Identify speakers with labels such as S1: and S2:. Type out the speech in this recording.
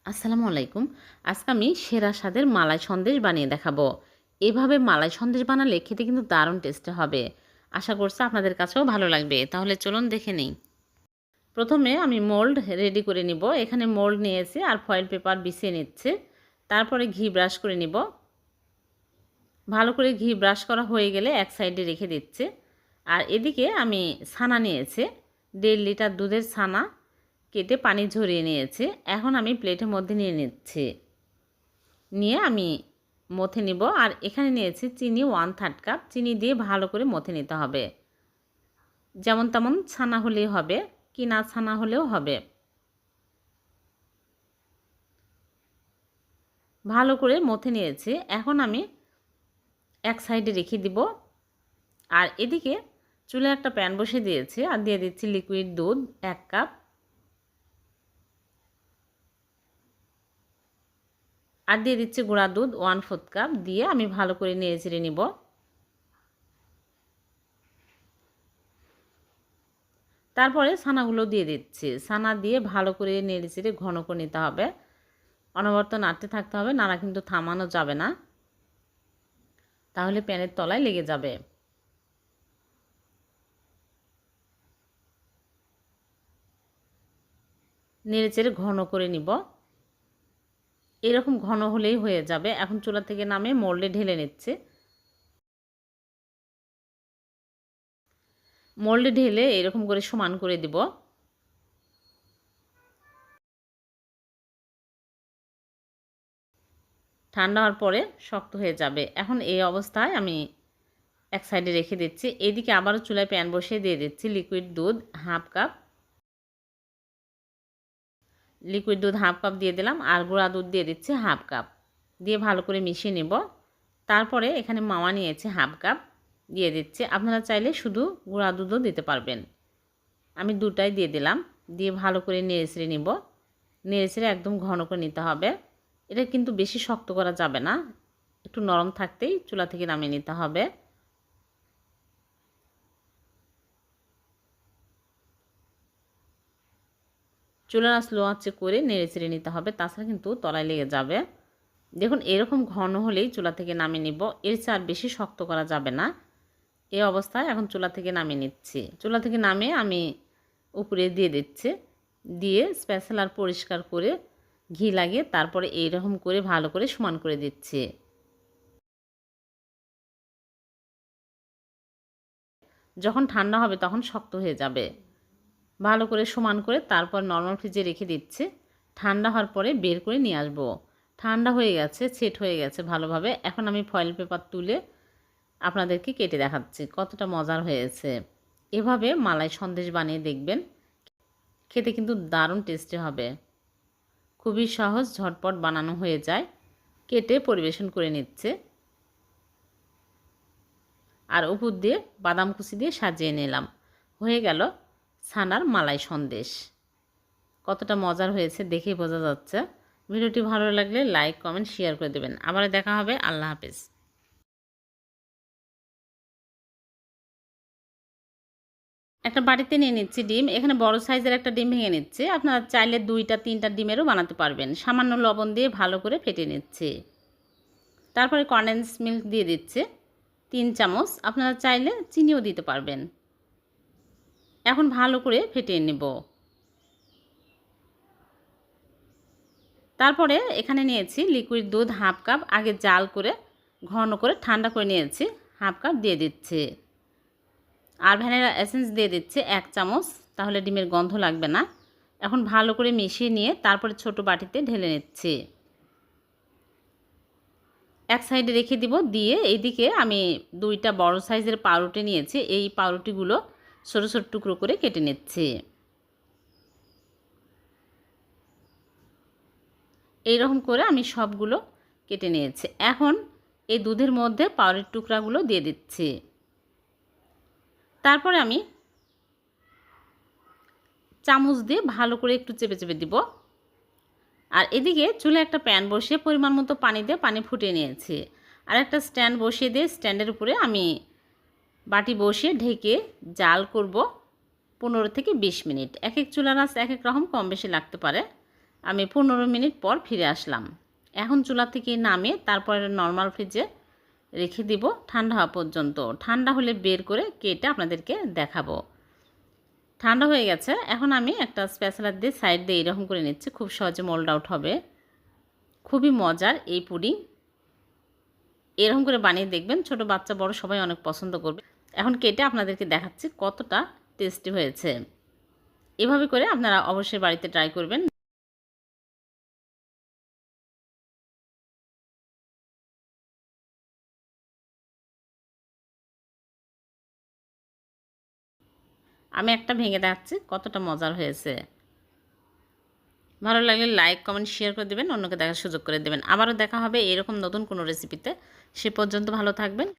S1: আসসালামু আলাইকুম। আজকে আমি সেরা স্বাদের মালাই সন্দেশ বানিয়ে দেখাবো। এভাবে মালাই সন্দেশ বানালে খেতে কিন্তু দারুণ টেস্টি হবে। আশা করছি আপনাদের কাছেও ভালো লাগবে। তাহলে চলুন দেখে নেই। প্রথমে আমি মোল্ড রেডি করে নিব। এখানে মোল্ড নিয়েছি আর ফয়েল পেপার বিছিয়ে নিচ্ছে। তারপরে ঘি ব্রাশ করে নিব। ভালো করে ঘি ব্রাশ করা হয়ে গেলে এক সাইডে রেখে দিচ্ছে। আর এদিকে আমি ছানা নিয়েছি। 1.5 লিটার দুধের ছানা কেটে পানি ঝরিয়ে নিয়েছি। এখন আমি প্লেটের মধ্যে নিয়ে নিচ্ছি। নিয়ে আমি মথে নিব। আর এখানে নিয়েছি চিনি 1/3 কাপ। চিনি দিয়ে ভালো করে মথে নিতে হবে। যেমন তেমন ছানা হলেই হবে, কিনা ছানা হলেও হবে। ভালো করে মথে নিয়েছি। এখন আমি এক সাইডে রেখে দিব। আর এদিকে চুলায় একটা প্যান বসিয়ে দিয়েছি আর দিয়ে দিচ্ছি লিকুইড দুধ 1 কাপ। আর দিয়ে দিচ্ছি গুঁড়া দুধ 1/4 কাপ। দিয়ে আমি ভালো করে নেড়ে চেড়ে নিব। তারপরে ছানাগুলো দিয়ে দিচ্ছি। ছানা দিয়ে ভালো করে নেড়ে চেড়ে ঘন করে নিতে হবে। অনবরত নাড়তে থাকতে হবে, নাড়া কিন্তু থামানো যাবে না, তাহলে প্যানের তলায় লেগে যাবে। নেড়ে চেড়ে ঘন করে নিব। এরকম ঘন হলেই হয়ে যাবে। এখন চুলা থেকে নামে মোল্ডে ঢেলে নিচ্ছে। মোল্ডে ঢেলে এরকম করে সমান করে দিব। ঠান্ডা হওয়ার পরে শক্ত হয়ে যাবে। এখন এই অবস্থায় আমি এক সাইডে রেখে দিচ্ছি। এদিকে আবারও চুলায় প্যান বসিয়ে দিয়ে দিচ্ছি লিকুইড দুধ 1/2 কাপ। লিকুইড দুধ 1/2 কাপ দিয়ে দিলাম আর গুঁড়া দুধ দিয়ে দিচ্ছি 1/2 কাপ। দিয়ে ভালো করে মিশিয়ে নেব। তারপরে এখানে মাওয়া নিয়েছি 1/2 কাপ দিয়ে দিচ্ছি। আপনারা চাইলে শুধু গুঁড়া দুধও দিতে পারবেন। আমি দুটাই দিয়ে দিলাম। দিয়ে ভালো করে নেড়েচেড়ে নিব। নেড়েচেড়ে একদম ঘন করে নিতে হবে। এটা কিন্তু বেশি শক্ত করা যাবে না, একটু নরম থাকতেই চুলা থেকে নামিয়ে নিতে হবে। চুলার আঁচ লো আঁচে করে নেড়েচেড়ে নিতে হবে, তাছাড়া কিন্তু তলায় লেগে যাবে। দেখুন এরকম ঘন হলেই চুলা থেকে নামিয়ে নিব। এর চেয়ে আর বেশি শক্ত করা যাবে না। এই অবস্থায় এখন চুলা থেকে নামিয়ে নিচ্ছি। চুলা থেকে নামিয়ে আমি উপরে দিয়ে দিচ্ছি। দিয়ে স্প্যাচুলার পরিষ্কার করে ঘি লাগিয়ে তারপরে এইরকম করে ভালো করে সমান করে দিচ্ছি। যখন ঠান্ডা হবে তখন শক্ত হয়ে যাবে। ভালো করে সমান করে তারপর নরমাল ফ্রিজে রেখে দিচ্ছি। ঠান্ডা হওয়ার পরে বের করে নিয়ে আসবো। ঠান্ডা হয়ে গেছে, সেট হয়ে গেছে ভালোভাবে। এখন আমি ফয়েল পেপার তুলে আপনাদেরকে কেটে দেখাচ্ছি কতটা মজার হয়েছে। এভাবে মালাই সন্দেশ বানিয়ে দেখবেন, খেতে কিন্তু দারুণ টেস্টি হবে। খুবই সহজ, ঝটপট বানানো হয়ে যায়। কেটে পরিবেশন করে নিচ্ছে। আর উপর দিয়ে বাদাম কুচি দিয়ে সাজিয়ে নিলাম। হয়ে গেল ছানার মালাই সন্দেশ। কতটা মজার হয়েছে দেখেই বোঝা যাচ্ছে। ভিডিওটি ভালো লাগলে লাইক, কমেন্ট, শেয়ার করে দেবেন। আবার দেখা হবে। আল্লাহ হাফেজ। একটা বাটিতে নিয়ে নিচ্ছি ডিম। এখানে বড় সাইজের একটা ডিম ভেঙে নিচ্ছি। আপনারা চাইলে 2টা 3টা ডিমেরও বানাতে পারবেন। সামান্য লবণ দিয়ে ভালো করে ফেটে নিচ্ছি। তারপরে কনডেন্স মিল্ক দিয়ে দিচ্ছি 3 চামচ। আপনারা চাইলে চিনিও দিতে পারবেন। এখন ভালো করে ফেটিয়ে নেব। তারপরে এখানে নিয়েছি লিকুইড দুধ 1/2 কাপ। আগে জাল করে ঘন করে ঠান্ডা করে নিয়েছি। 1/2 কাপ দিয়ে দিচ্ছি। আর ভ্যানিলা এসেন্স দিয়ে দিচ্ছি 1 চামচ, তাহলে ডিমের গন্ধ লাগবে না। এখন ভালো করে মিশিয়ে নিয়ে তারপরে ছোট বাটিতে ঢেলে নিচ্ছি। এক সাইডে রেখে দিব। দিয়ে এইদিকে আমি 2টা বড় সাইজের পাউরুটি নিয়েছি। এই পাউরুটিগুলো ছোট ছোট টুকরো করে কেটে নিচ্ছি। এইরকম করে আমি সবগুলো কেটে নিয়েছি। এখন এই দুধের মধ্যে পাউরুটির টুকরাগুলো দিয়ে দিচ্ছি। তারপরে আমি চামচ দিয়ে ভালো করে একটু চেপে চেপে দিব। আর এদিকে চুলায় একটা প্যান বসিয়ে পরিমাণ মতো পানি দিয়ে পানি ফুটিয়ে নিয়েছি। আর একটা স্ট্যান্ড বসিয়ে দিয়ে স্ট্যান্ডের উপরে আমি বাটি বসিয়ে ঢেকে জাল করব 15 থেকে 20 মিনিট। এক এক চুলার আঁচ এক এক রকম, কম বেশি লাগতে পারে। আমি 15 মিনিট পর ফিরে আসলাম। এখন চুলা থেকে নামিয়ে তারপরে নর্মাল ফ্রিজে রেখে দিব ঠান্ডা হওয়া পর্যন্ত। ঠান্ডা হলে বের করে কেটে আপনাদেরকে দেখাবো। ঠান্ডা হয়ে গেছে। এখন আমি একটা স্প্যাচুলা দিয়ে সাইড দিয়ে এরকম করে নিচ্ছি। খুব সহজে মোল্ড আউট হবে। খুবই মজার এই পুডিং। এরকম করে বানিয়ে দেখবেন, ছোট বাচ্চা বড় সবাই অনেক পছন্দ করবে। এখন কেটে আপনাদেরকে দেখাচ্ছি কতটা টেস্টি হয়েছে। এভাবে করে আপনারা অবশ্যই বাড়িতে ট্রাই করবেন। আমি একটা ভেঙে দেখাচ্ছি কতটা মজার হয়েছে। ভালো লাগলে লাইক কমেন্ট শেয়ার করে দেবেন, অন্যকে দেখার সুযোগ করে দেবেন। আবারও দেখা হবে এরকম নতুন কোনো রেসিপিতে। সে পর্যন্ত ভালো থাকবেন।